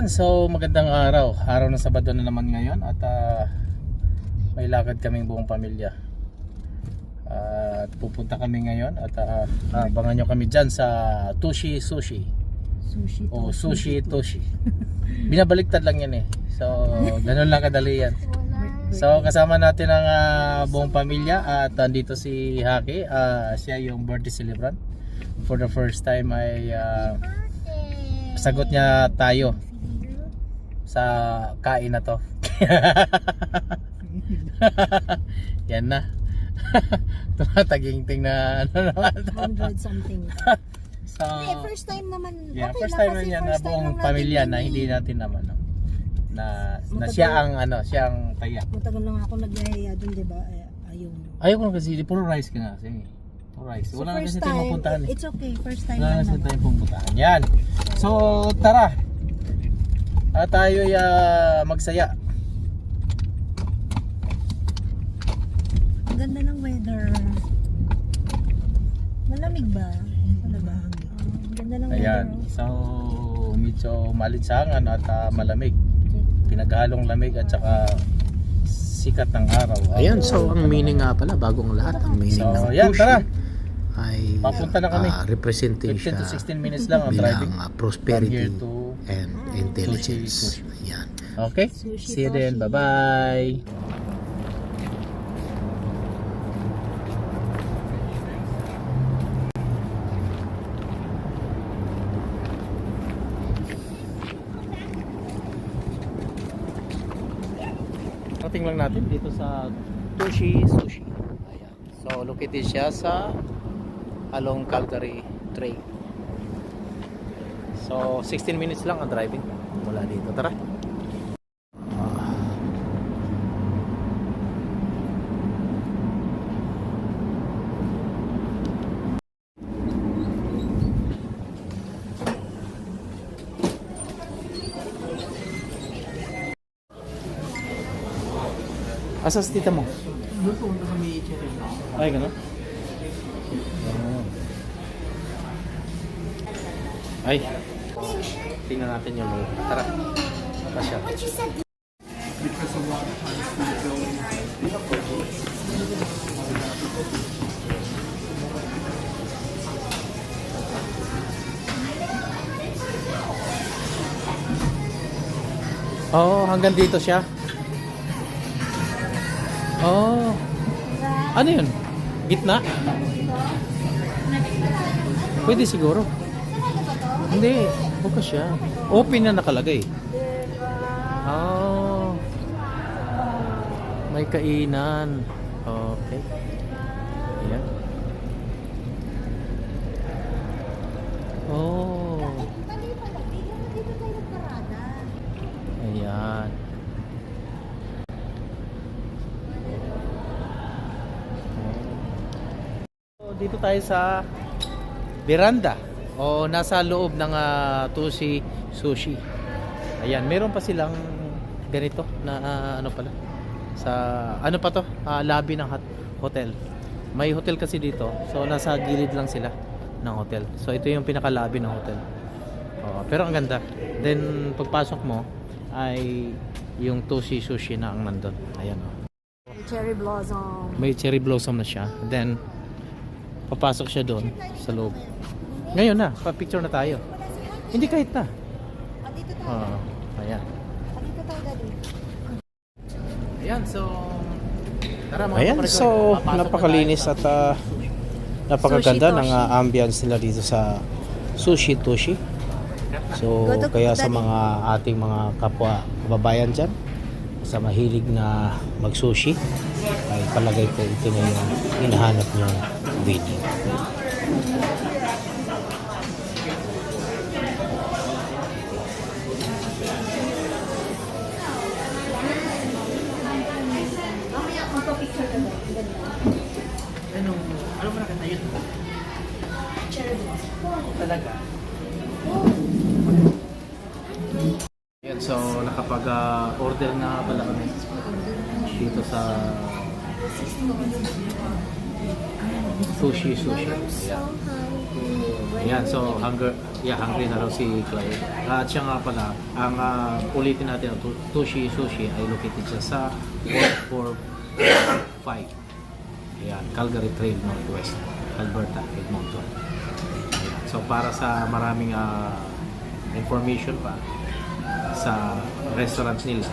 so magandang araw. Araw ng Sabado na naman ngayon at may lakad kaming buong pamilya. At pupunta kami ngayon at abangan nyo kami dyan sa Tushi Sushi. Sushi Toshi. Binabaliktad lang yan eh. So ganun lang kadali yan. So kasama natin ang buong pamilya at dito si Haki. Siya yung birthday celebrant. For the first time ay sagot niya tayo sa kain na to. Yan na. Tumataging-ting na ano naman. 100 something. So, first time naman. yeah, Okay first lang time kasi niya na first time buong lang pamilya natin na yun hindi eh. natin naman na siya ang siya ang taya. Matagal lang ako naglayaya dun, di ba? Ayaw ko kasi puro rice ka nga kasi. Puro rice. So Wala na kasi first tayong time, mapuntahan eh. it's okay. First time Wala na lang kasi naman. tayong pupuntahan. Yan. So, tara. Tayo magsaya. Ang ganda ng weather. Malamig ba? Talaga? Ang ganda ng weather. Ayan. So, medyo malinsangan at malamig. Pinaghalong lamig at saka sikat ng araw. Ayan, so ang meaning nga pala, bagong lahat, ang meaning So, ng yan, Tushi tara. ay Papunta na kami. representing 15 siya to 16 minutes lang ang driving. bilang From prosperity here to and intelligence. Sushi. Ayan. Okay? Sushi See you then. Toshi. Bye-bye. Rating lang natin dito sa Tushi Sushi. Ayan. So located siya sa along Calgary Trail. So 16 minutes lang ang driving mula dito. Tara. Asa si tita mo? Doon pumunta kami Cherry. Ay, gano'n? Ay. Tingnan natin yung loob. Tara. Pasya. Because a lot of times we go Oh, hanggang dito siya. Oh. Ano yun? Gitna? Pwede siguro. Hindi, bukas siya. Open na nakalagay. Oh. May kainan. Okay. Ayan. Oh. Ayan. So, dito tayo sa veranda o nasa loob ng Tushi Sushi. Ayan, meron pa silang ganito na ano pala sa ano pa to? Lobby ng hotel. May hotel kasi dito. So nasa gilid lang sila ng hotel. So ito yung pinaka-lobby ng hotel. Pero ang ganda. Then pagpasok mo ay yung Tushi Sushi na ang nandun. Ayan oh. Cherry blossom. May cherry blossom na siya. Then papasok siya doon sa loob. Ngayon na, pa-picture na tayo. Hindi kahit na. Dito tayo. Ayan. Dito tayo, daddy. Ayan, so tara mga Ayan, kaparekoy, so papasok na napakalinis tayo at napakaganda Sushi ng Toshi. ambience nila dito sa Sushi Toshi. So Go to kaya sa daddy. mga ating mga kapwa kababayan dyan sa mahilig na mag-sushi ay palagay ko ito na yung hinahanap niyong video. Ano ba nakita yun? Talaga? Ayan, so nakapag-order na pala kami dito sa Sushi. Ayan. Yan, so hungry na raw si Clay. At siya nga pala, ang ulitin natin, ang Toshi Sushi ay located siya sa 445. Ayan, Calgary Trail Northwest, Alberta, Edmonton. Ayan. So para sa maraming information pa sa restaurant nila,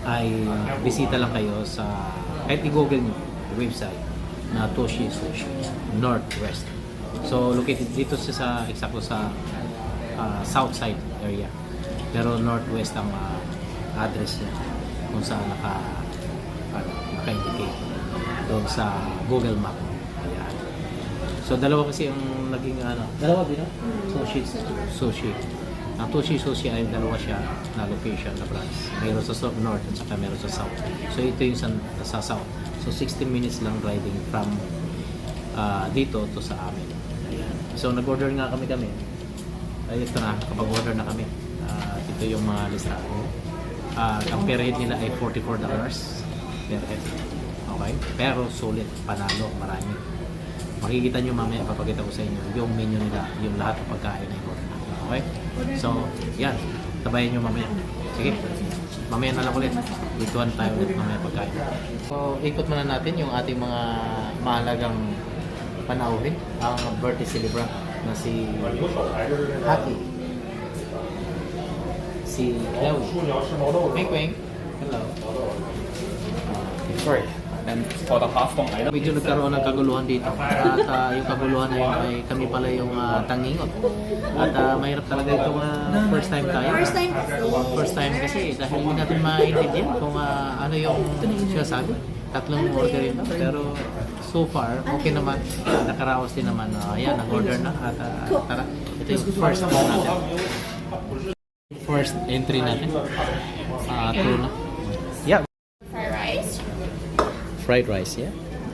ay bisita lang kayo sa, kahit i-google nyo, website na Toshi Sushi Northwest. So located dito siya sa eksakto sa south side area. Pero northwest ang address niya kung saan naka-indicate doon sa Google Map. Ayan. So dalawa kasi yung naging dalawa din Sushi. Ang Toshi Sushi ay dalawa siya na location na branch. Mayroon sa north at saka mayroon sa south. So ito yung sa south. So 16 minutes lang riding from dito to sa amin. Ayan. So nag-order nga kami. Ay ito na, kapag-order na kami. Ito yung mga listahan. Ang per head nila ay $44 per head. Okay? Pero sulit, panalo, marami. Makikita nyo mamaya, papakita ko sa inyo yung menu nila, yung lahat ng pagkain na i-order. Okay? So, yan. Tabayan nyo mamaya. Sige. Mamaya na lang ulit. Ituan tayo ulit mamaya pagkain. So, ikot muna natin yung ating mga mahalagang panauhin. Ang birthday celebrant na si Haki. Si Hello. Wink wink. Hello. Sorry. And for the past long item, Medyo nagkaroon ng kaguluhan dito. At yung kaguluhan na yun ay kami pala yung tangingot. At mahirap talaga itong first time tayo. First time kasi dahil hindi natin maintindihan kung ano yung sinasabi. Tatlong orderin na. Pero so far, okay naman. Nakaraos din naman. Ayan, nag-order na. At tara, ito yung first natin. First entry natin. Tuna. Yeah. Fried rice. Fried rice, yeah.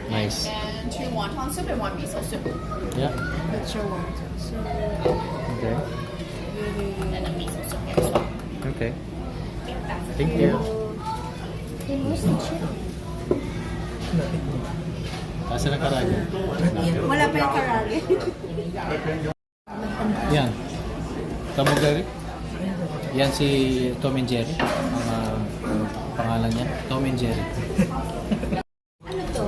Nice. And 2 wonton soup and 1 miso soup. Yeah. That's your wonton soup. Okay. And a miso soup here as well. Okay. That's it. Thank you. Hey, where's the chicken? Asa na karage? Wala pa yung karage. Yan. Kamugari. Yan si Tom and Jerry. Ang pangalan niya. Tom and Jerry. Ano to?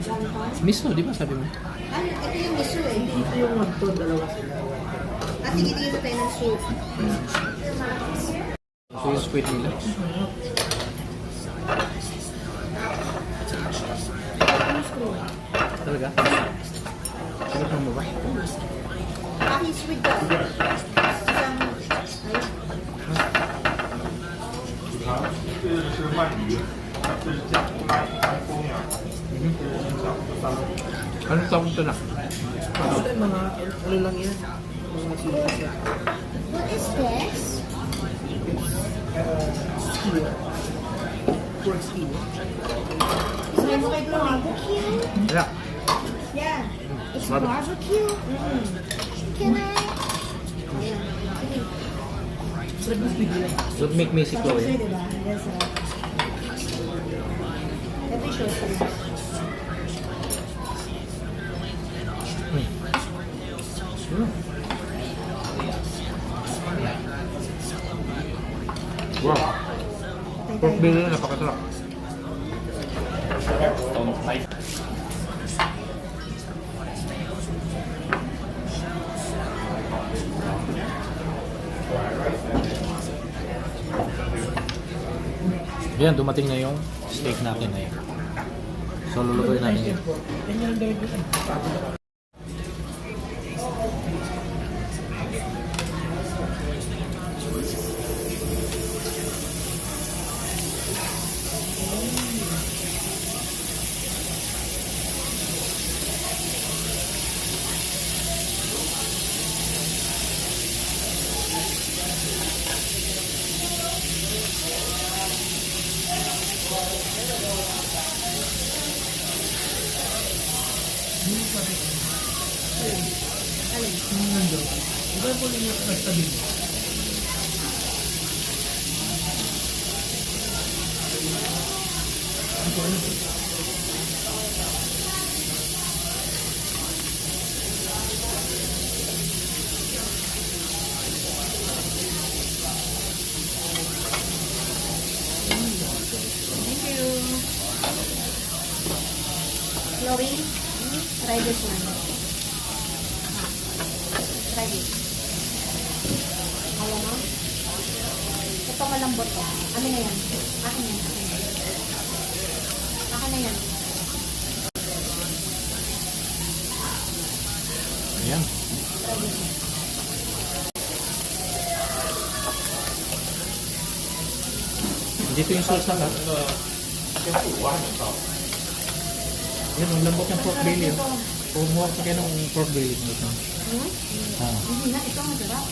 Wonton? Miso, di ba sabi mo? Ano? Ito yung miso eh. Ito yung wonton, dalawa sila. At tigil-tigil sa tayo ng soup. So yung squid nila. Talaga? Talaga mo ba? Pakis with the... Anong tawag ito na? What is this? pork stew. So it's like barbecue? Yeah. Yeah. It's Barbecue. barbecue? Can I? Don't make me si Chloe. Diba? Yes, Ito yung show ko. Wow. Pork belly na napakasarap. Yan, dumating na yung steak natin na yan. So, lulutuin natin yan. Chloe, try this one. Try this. Ayaw mo? Ito malambot ko. Amin na yan. Akin yan. Akin na yan. Ayan. Try this one. Dito yung sauce na. Yan, ang lambot ng pork belly. Oh. Kumuha pa kayo ng pork belly. Hmm? Ah. Hindi na. Ito masarap.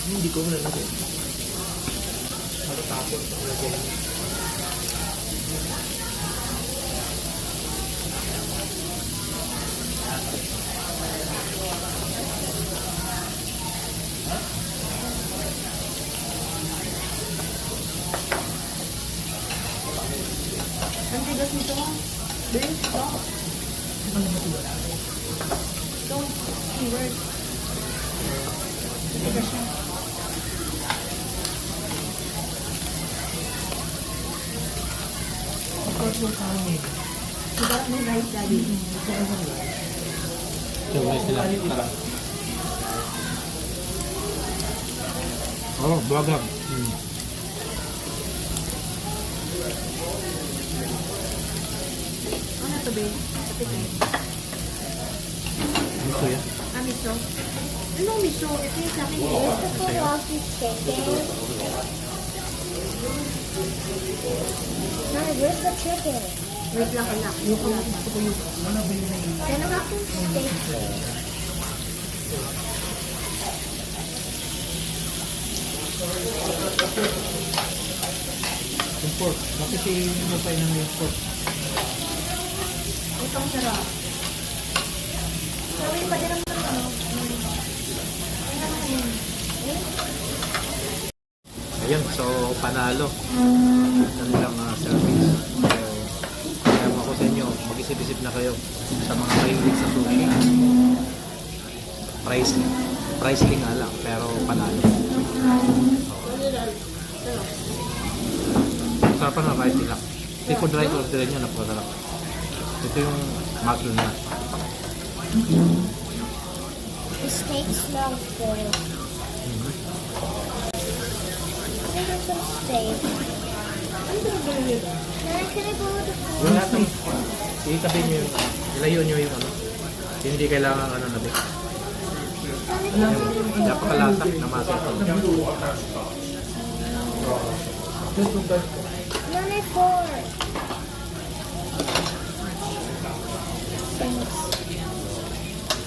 Hindi ko wala lagi. Ang tigas nito. Ben, ito. Ito. Keyword. Tigas siya. Diba may rice daddy? So, guys nila. Tara. Oh, bagag. Ano to, Ben? Ate ko. Gusto yan. Ah, miso. Anong miso? Ito yung sa akin. Mommy, where's the chicken? Wait lang, anak. Yuko lang. Gusto ko yuko. Then I'm not steak. Yung pork. Bakit mo pa ng yung pork? Ito ang sarap. Sabi, pwede naman ano. Ay, naman yun. Ayan, so panalo. Kanilang service. So, kaya ako sa inyo, mag-isip-isip na kayo sa mga mahilig sa sushi. Pricely nga lang, pero panalo. Sarapan na kahit nila. Hindi ko dry order nyo, napakasarap. Ito yung muscle na. The steak smells good. Can I get some steak? Ano ba yung gano'n yun? Nana, can I go with the food? Yung lahat ng, itabi nyo yung, ilayo nyo yung ano. Hindi kailangan ano na din. Napakalasa na muscle. Nana, four. Thanks.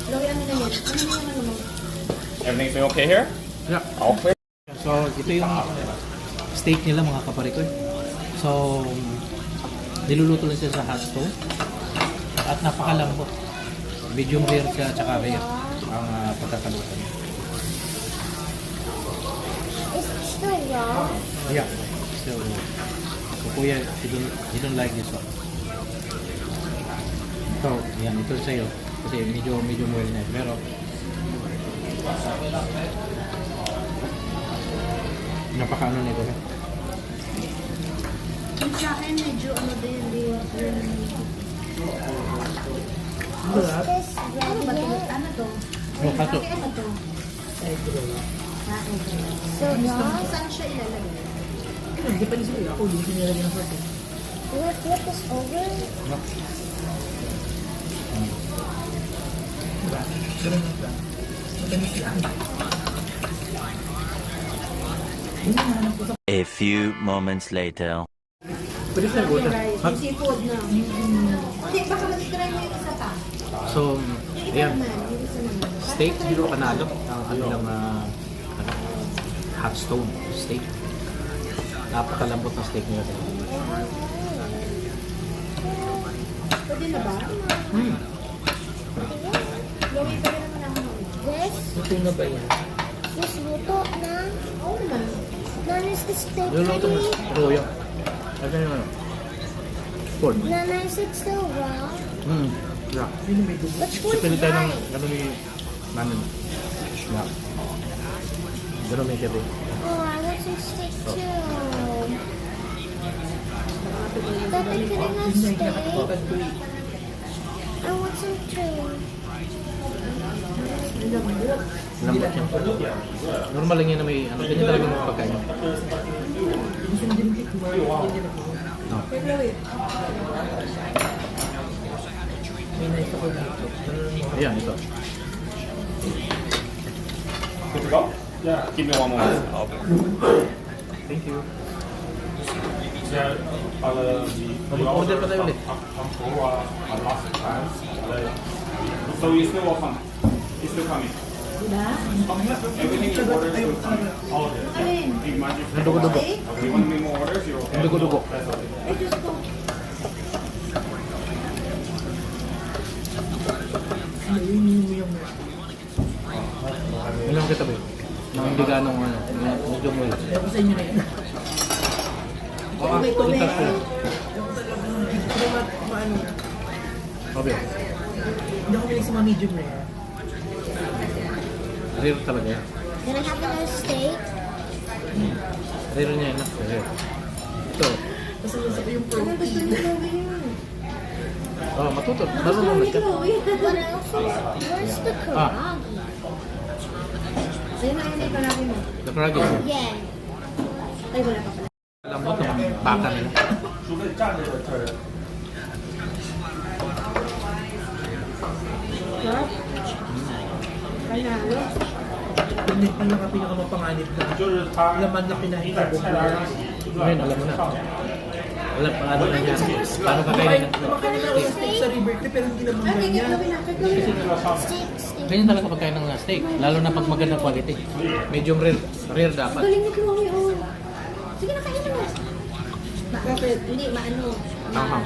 Chloe, ano na yan? Ano na yung ano mo? Everything's been okay here? Yeah. All clear? So, ito yung steak nila mga kaparikoy. So, niluluto lang siya sa hot stove. At napakalambot. Medium rare siya, tsaka rare ang pagkakaluto niya. Is it still raw? Yeah. So kuya, you don't like this one. So, yan, ito sa'yo. Kasi medyo well na. Pero, napaka-ano nito. Yung sa akin, medyo ano din, Is this ano ba ready ito? yet? Ano to? Oh, kato. Bakit ano to? Ah, okay. So raw? Saan siya ilalagay? Do I flip this over? No? A few moments later. Pwede siya gusto. Rice, yung seafood na. Hindi, baka matitry mo yung isa pa. So, ayan. Naman, yung isa naman. Steak, siguro panalo. Ang ano lang, hot stone steak. Napakalambot ng steak nila. Pwede na ba? Gawin pa rin naman ako. This? Ito na ba yan? This luto na? Oo naman. Nana, is the steak Luluto mo. ready? Ito yung. Ito yung ano. Pork. Nana, is it still raw? Yeah. Which one's Pili tayo ng right? ganun yung namin. Yeah. Ganun yung siya. Oh, I want some steak too. Daddy, can I have steak? I want some too. Lambot yan. Normal lang yan na may ano. Ganyan talaga mga pagkain. No. Ayan, ito. Good to go? Yeah. Give me one more. Thank you. Order pa tayo ulit. So you still welcome. It's still coming. Everything you ordered will come. All of it. Imagine. Dugo-dugo. You want me more orders? You're okay. Dugo-dugo. Ilang kita ba? Nang hindi ganong ano. Medyo mo lang. Ako sa inyo na yun. Ito po. Maano, Sabi. hindi ako milig sa mga medium rare. Rare talaga yan. Can I have another steak? Rare niya yan. Rare. Ito. Kasi yung protein. Oh, matuto. Marunong na siya. What else? Where's the karaage? Ayun na yun yung palagi mo. Nakaragi. Yeah. Ay, wala pa pala. Alam mo, itong baka nila. Sarap. Kaya ano? Hindi pa yung pinakamapanganib na laman na kinain sa buong Ngayon, alam mo na. Wala pa ano na yan. Paano kakainin na? Kumakain na ako ng steak sa River Tree pero hindi naman ganyan. Steak, steak. Ganyan talaga pagkain ng steak. Lalo na pag magandang quality. Medium rare. Rare dapat. Galing ni Chloe, oh. Sige na, kainin mo. Bakit? Hindi, maano. Manghang.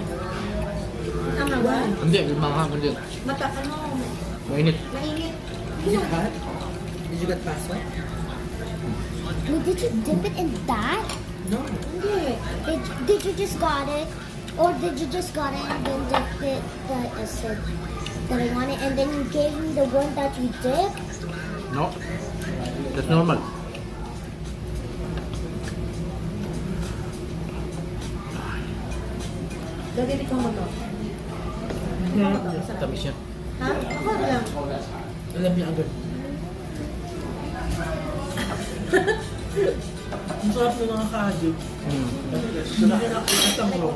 Tama ba? Hindi, manghang. Hindi. Mata, ano? Mainit. Mainit. Did you cut? Did you get pasta? Well, did you dip it in that? No. Hindi. Did you just got it? Or did you just got it and then dip it that I said that I wanted and then you gave me the one that you dipped? No. That's normal. Gagawin ko mo to. Tamis yan. Ha? Ako lang. Alam niya agad. Ang sarap ng mga kahagib. Hindi na ako isang ro.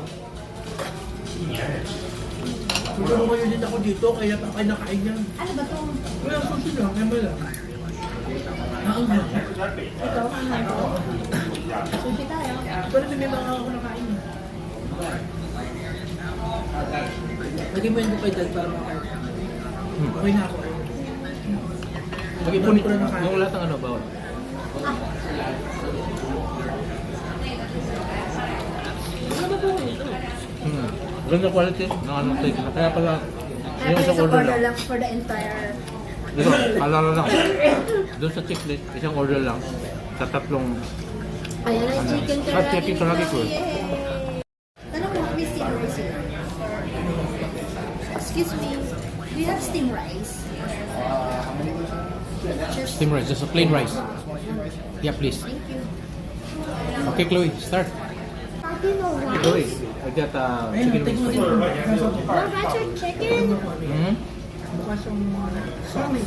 Siguro ngayon din ako dito, kaya pa kayo nakain yan. Ano ba to? Wala akong sila, kaya lang. Naanggan. Ito, ano to? Sushi tayo. Pero may mga ako nakain. Lagyan mo yung kay Dad para makain. Okay na ako. Mag-ipunin ko na nakain. Yung lahat ng ano, bawal. Ano ba po ito? Ganda quality ng ano steak. Kaya pala, yung isang order lang. for the entire... Dito, alala lang. Doon sa checklist, isang order lang. Sa tatlong... Ayan ang chicken Sa chicken teriyaki ko. Tanong mo, may steam rice here. Excuse me, do you have steam rice? Steam rice, just a plain rice. Yeah, please. Okay, Chloe, start. How do you know Okay, rice? Chloe, I got chicken wings for you. What about your chicken? Hmm? Bukas yung sorry.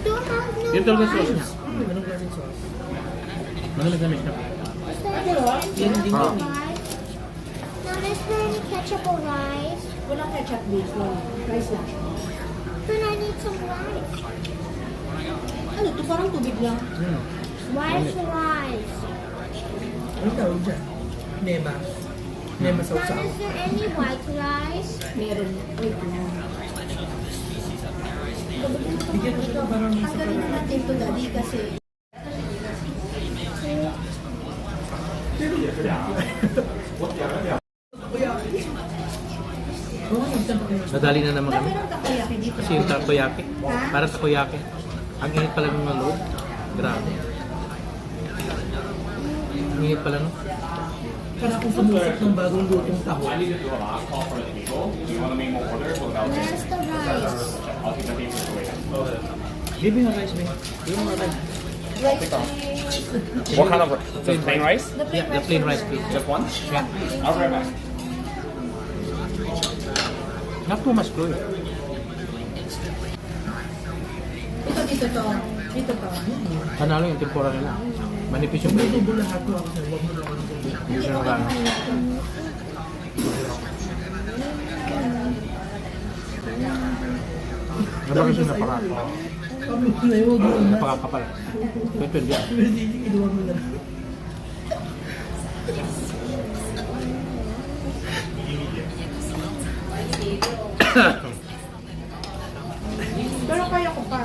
Don't have no Yun talaga sauce niya. rice. Anong klaseng sauce? Malamig na siya. Is there Yan din Ah. yun. rice? Now, is there any ketchup or rice? Walang ketchup base, wala. Rice lang. Then I need some rice. Ano, ito parang tubig lang. Hmm. Where's the rice? Ano tawag dyan? Nema. Nema Now, sausaw. is there any white rice? Meron. Wait lang. Bigyan ko siya parang sa Tanggalin na natin ito, Daddy, kasi Nadali na naman kami. meron takoyaki dito. Kasi yung takoyaki, parang takoyaki. Ang init pala ng mga loob. Grabe. Ang init pala no? Para kung sumusok ng bagong lutong taho. I need to do a last call for the people. Do you want to make more orders without Where's the rice? I'll take the papers away. Baby nga rice, baby. Yung mga rice. What kind of just plain rice? Yeah, the plain rice, please. Just one? Yeah. I'll be right back. Not too much good. Dito to. Dito to. Panalo yung tempura nila. Manipis yung bread. Tubo lahat ko ako sa'yo. Huwag mo lang ako ng tubo. Hindi siya nagano. Nabaki siya napaka. Kami ko na yun, huwag mo na. Napakakapal. Pwede yan. Hindi, kinuha mo na. Pero kaya ko pa.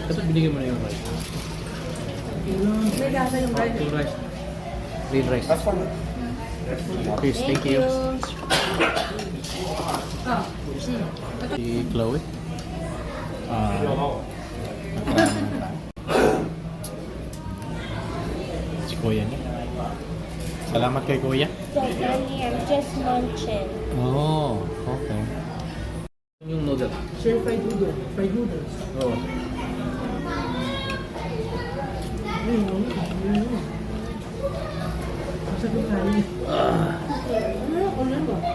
Kasi binigyan mo na yung rice. May lasa yung bread. Plain rice. Plain rice. That's fine. Please, thank you. Si Chloe. Si Kuya niya. Salamat kay Kuya. Daddy, I'm just munching. Oh, okay. Yung noodle. Share fried noodle. Fried noodles. Oh. Sabi kayo.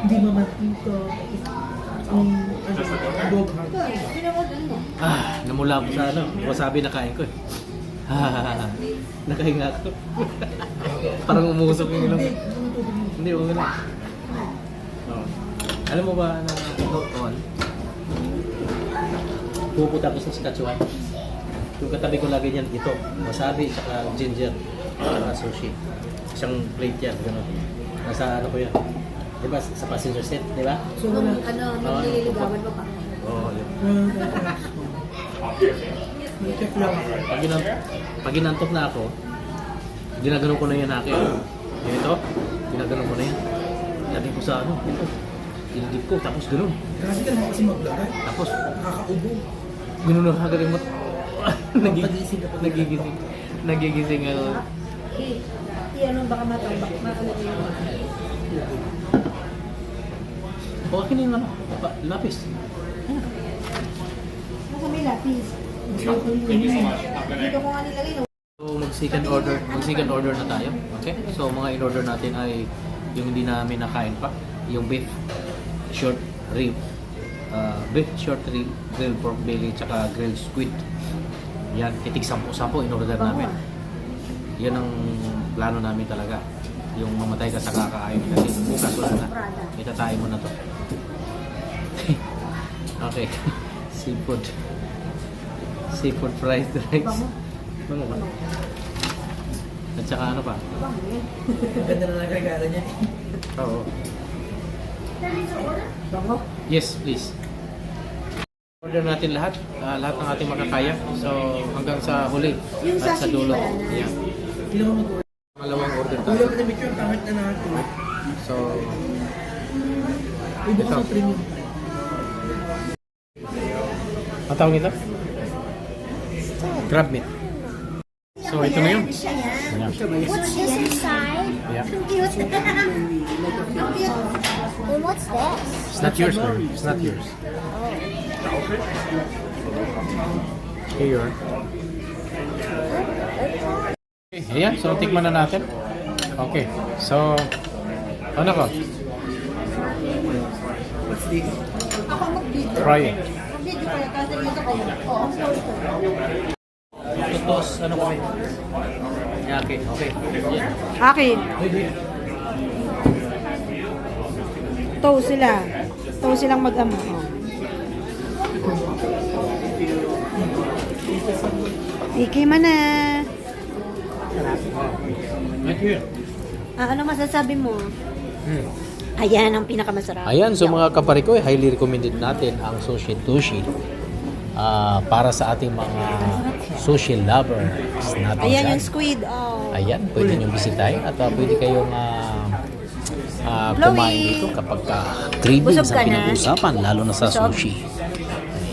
Hindi mamantika. Ang dog heart. Namula ako sa ano. Wasabi na kain ko eh. Nakahinga ako. Parang umusok yung ilong. Hindi, okay na. Oh. Alam mo ba na noon, pupunta ako sa Saskatchewan. Yung katabi ko lagi niyan ito, wasabi, saka ginger, saka sushi. Isang plate yan, gano'n. Nasa ano ko yan. Di ba, sa passenger seat, di ba? So, wala. Nung nililigawan mo pa. Oo, yun. Check lang. Pag ginantok na ako, ginaganon ko na yan akin. Yung ito, ginaganon ko na yan. Lagi ko sa ano, ito. Dinidip ko, tapos gano'n. Kasi ka naman kasi maglagay. Tapos, Nakakaubo. gano'n na kagaling mo. Pagising ka pa. Nagigising. Nagigising ako. Ano baka matambak na ano yung Okay na yung ano, lapis. nasa may lapis. Thank you so much. I'm gonna Dito ko nga nilagay. No? So mag-second order na tayo. Okay? So mga in-order natin ay yung hindi namin nakain pa, yung beef short rib, grilled pork belly, tsaka grilled squid. Yan, titig 10 in-order namin. Yan ang plano namin talaga. Yung mamatay ka sa kakain kasi bukas wala na. Itatayin mo na to. Okay. Seafood fried rice. Ano ba? At saka ano pa? Ganda na lang regalo niya. Oo. Bango. Yes, please. Order natin lahat. Lahat ng ating makakaya. So, hanggang sa huli. Yung At sa sashimi dulo. pala na. Yeah. Hindi naman mag-order. Pangalawang order Kuya tayo. ko na medyo ang pangit na natin. So, Ibo ko sa premium. ang tawag ito? Crab meat. So, ito na yun. Siya yan. Ayan. What's this inside? Yeah. Ang cute. Ang cute. And what's this? It's not yours, girl. It's not yours. Here you are. Okay, ayan. So, tikman na natin. Okay. So, ano ko? What's this? Ako mag-video. Try it. Mag-video kaya kasi dito kayo. Oo, ang cute. Tutos, ano ko? Yeah, okay. Okay. Yan. Akin. Wait, wait. Tow silang mag-ama. Oh. Iki man na. Right here. Ano masasabi mo? Ayan ang pinakamasarap. Ayan, so mga kapare ko, highly recommended natin ang Sushi Tushi para sa ating mga sushi lovers natin Ayan dyan. yung squid. Oh. Ayan, pwede nyo bisitahin at pwede kayong kumain dito kapag cravings Busog ka ang na? pinag-usapan, lalo na sa Busog? sushi.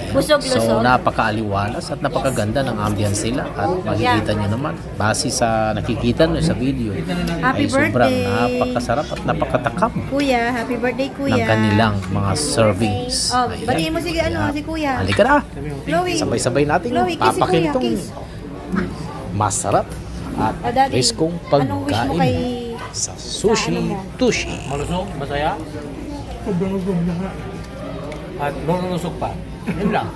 Busog-lusog. So napakaaliwalas at napakaganda ng ambience nila at makikita nyo naman base sa nakikita nyo sa video Happy ay sobrang birthday. napakasarap at napakatakam Kuya, happy birthday, ng kuya. kanilang mga servings. Oh, Ayan. batiin mo sige si kuya. Halika na! Chloe. Sabay-sabay natin Chloe, kiss si papakin kuya, itong kiss. masarap at Oh, Daddy, preskong anong wish mo pagkain kay... sa sushi sa ano mo? tushi. Malusog, masaya, Sobrang gutom na nga. at lulusog pa. Yun lang.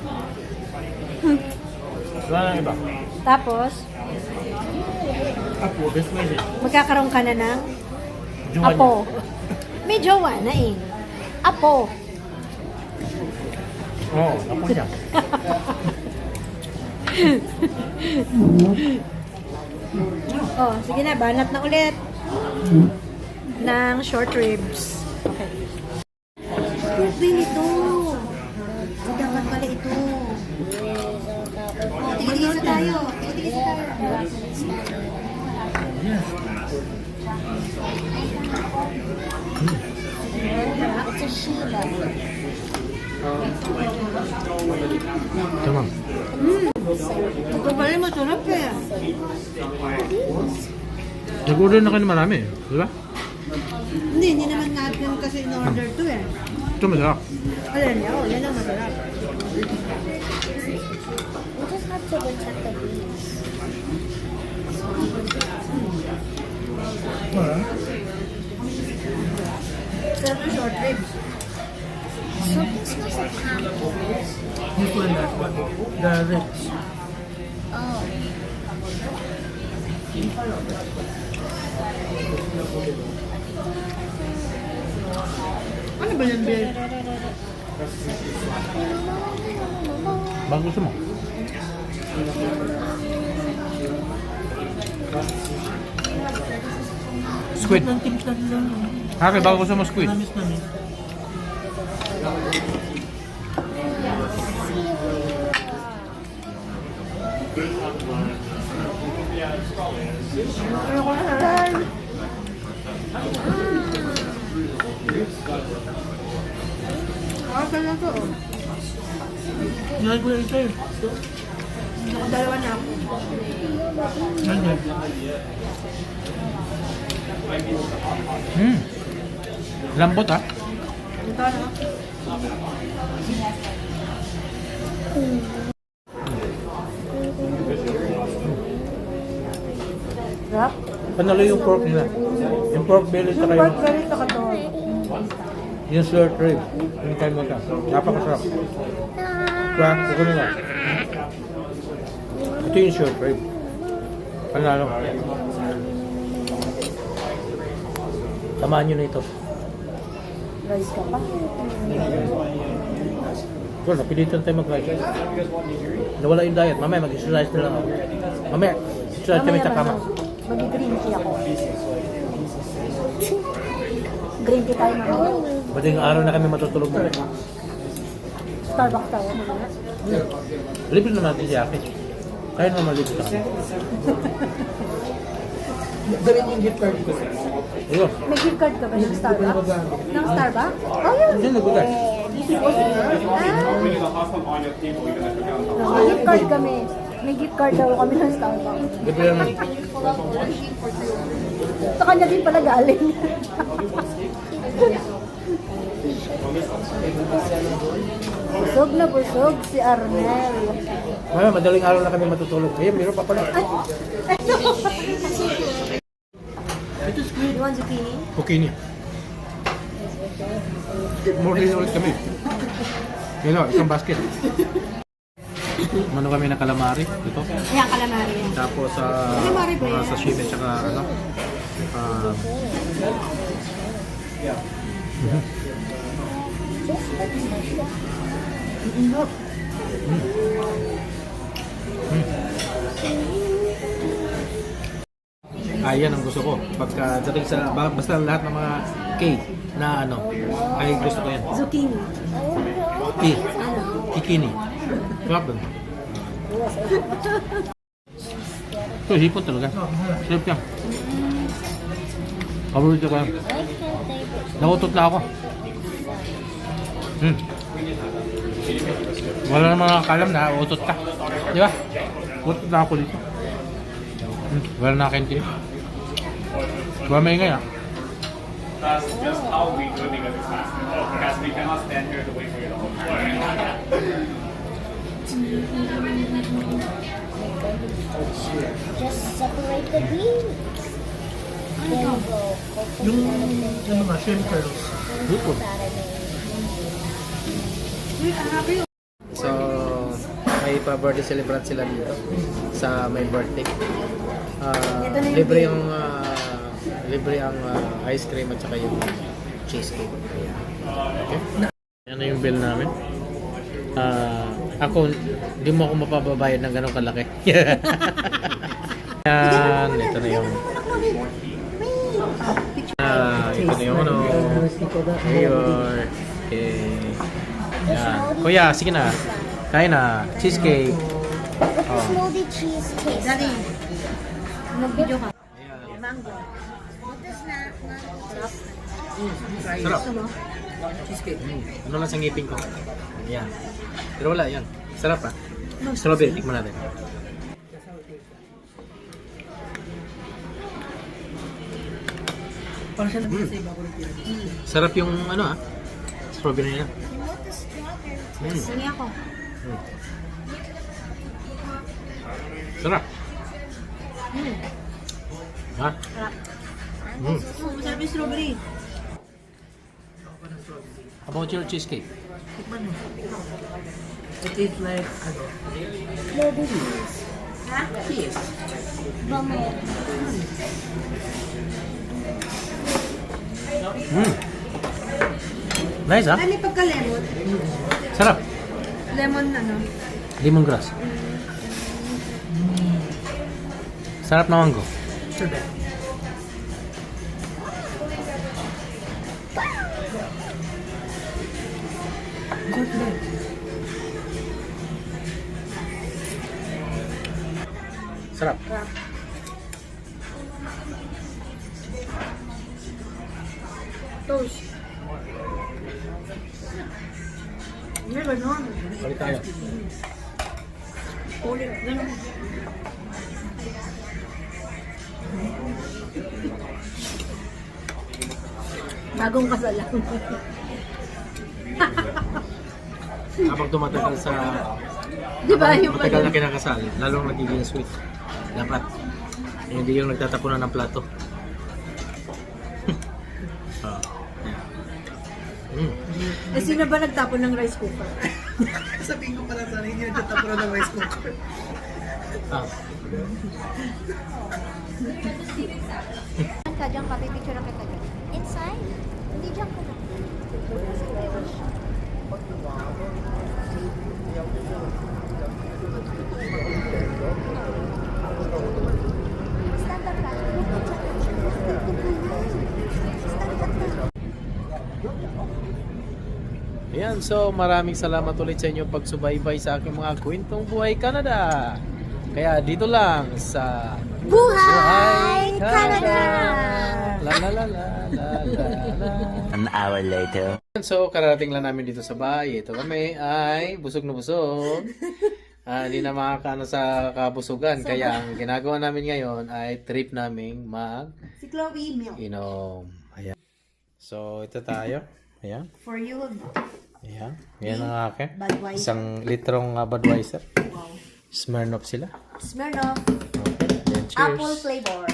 Wala nang iba. Tapos, Apo, best friend eh. magkakaroon ka na ng Jowa niya. apo. May jowa na eh. Apo. Oo, ako niya. Oh, sige na, banat na ulit. Ng short ribs. Okay. Birthday nito. Dapat pala ito. Oh, tigil-tigil tayo. Tigil-tigil tayo. It's a Sheila. Tamam. Ito pala masarap eh. Nag-order na kayo marami, di ba? Hindi naman natin kasi in-order to eh. Ito masarap. Alam niya, oh, yan ang masarap. We just have to go check the bees. Sarap ng short ribs. Something smells like pancakes. This one, that one. The ribs. Oh. Ano ba yan, Bill? Baka gusto mo? Squid. Ng timplan lang. Hake, baka gusto mo squid? Namis namin. Ayoko na halal. Asan na to? Oh. Yan ko yung sa'yo. Dalawa na ako. Yan yan. Lambot ha? Ito na. Sarap. Panalo yung pork nila. Yung pork belly sa kayo. Pork belly sa kato. Yung short rib. Yung kayo mo ka. Napakasarap. Kaya, kukunin mo. Ito yung short rib. Panalo. Tamaan nyo na ito. Rice ka pa. Well, napilitan tayo mag-rice. Nawala yung diet. Mamaya mag-exercise na lang ako. Mamaya, exercise kami sa kama. Mag-green tea ako. Green tea tayo mamaya. Bading araw na kami matutulog na. Starbucks tayo mamaya. Libre na natin si Aki. Kaya naman malibre sa kami. Gawin yung gift card ko. Ayun. May gift card ka ba ng Starbucks? Ng Starbucks? Oh, yun. Hindi nagulat. Opening the hot tub on your table, you're gonna forget on top. May gift card kami. May gift card daw kami ng Starbucks. Libre naman. Sa kanya din pala galing. Busog na busog si Arnel. Mamaya, madaling araw na kami matutulog. Ayun, meron pa pala. Ito squid. You want zucchini? Okay niya. Morning ulit kami. Hello, isang basket. Mano kami na calamari. Ito. Ayan, calamari yan. Tapos sa Calamari ba mga yan? sashimi tsaka ano. Ayan ang gusto ko. Pagka dating sa basta lahat ng mga cake na ano ay gusto ko yan. Zucchini. Kikini. Sarap doon. Ito, hipon talaga. Sarap yan. Paborito ko yan. Nakutot na ako. Wala namang nakakalam na utot ka. Di ba? Utot na ako dito. Wala nakakaintindi. Wala maingay ah. That's just how we do it because it's faster. Because we cannot stand here to wait for you to hold. Just separate the beans. Then go. Yung, ano nga, shrimp curls. So, may pa-birthday celebrant sila dito sa may birthday. Libre ang ice cream at saka yung cheesecake. Okay? Yan yung bill namin. Ako, hindi mo ako mapapabayad ng ganong kalaki. Yan, ito na yung ito na yung ano. Mayor. Okay. Yan. Kuya, sige na. Kain na. Cheesecake. With the smoothie cheesecake. Daddy, mag-video ka. Mango. What is that? Sarap. Cheesecake. Ano lang sa ngipin ko. Yan. Pero wala, yan. Sarap ah. Strawberry, tikman natin. Parang siya naman sa iba ko rin Sarap yung ano ah. Strawberry na. You want the strawberry? Sige ako. Sarap. Ha? Masarap yung strawberry. How about your cheesecake? Tikman mo. It is like, ano, Baby cheese. cheese. Bummer. Nice ah. Ano yung pagka-lemon? Sarap. Lemon ano? Lemongrass. Sarap na mango. Sure. Sarap. Toast. Hindi, gano'n. Balik tayo. Ulit, gano'n. Bagong kasal lang. Kapag tumatagal sa Di ba yung matagal na kinakasal, lalong nagiging sweet. Dapat. Hindi yung nagtatapunan ng plato. Eh, sino ba nagtapon ng rice cooker? Sabihin ko pala sana, hindi nagtatapura ng rice cooker. Ah. Ka dyan, papipicture na kita dyan. Inside? Hindi dyan ka na. Stand up ka. Ayan, so maraming salamat ulit sa inyo pagsubaybay sa aking mga kwentong buhay Canada. Kaya dito lang sa Buhay Canada! La la la la la la la. An hour later. So kararating lang namin dito sa bahay. Ito kami ay busog na busog. Hindi na makakaano sa kabusugan. Kaya ang ginagawa namin ngayon ay trip naming Si Chloe, milk. inom. Ayan. So ito tayo. Ayan. For you, Ayan. Ayan ang akin. Budweiser. Isang litrong Budweiser. Wow. Smirnoff sila. Smirnoff. Then, cheers. Apple flavor.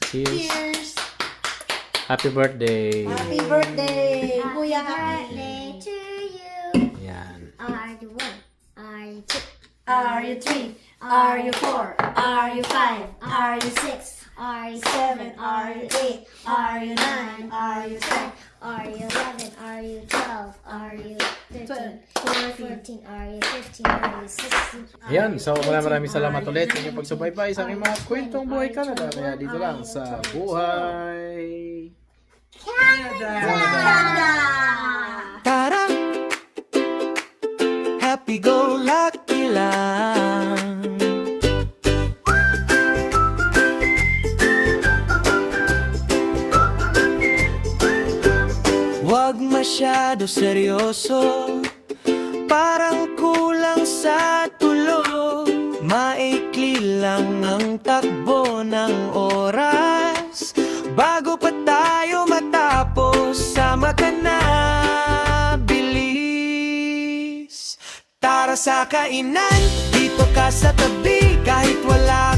Cheers. Cheers! Happy birthday. Happy birthday, Kuya Happy! Birthday to you. Ayan. Are you one? Are you two? Are you 3? Are you 4? Are you 5? Are you 6? Are you 7? Are you 8? Are you 9? Are you 10? Are you 11? Are you 12? Are you 13? 14? Are you 15? Are you 16? Ayan. So maraming salamat ulit sa inyong pagsubaybay sa aking mga kwentong buhay Canada. Kaya dito lang sa Buhay Canada! Tara, happy-go-lucky lang. Wag masyado seryoso, parang kulang ng oras bago pa tayo matapos. Sama ka na, bilis. Tara sa kainan, dito ka sa tabi kahit wala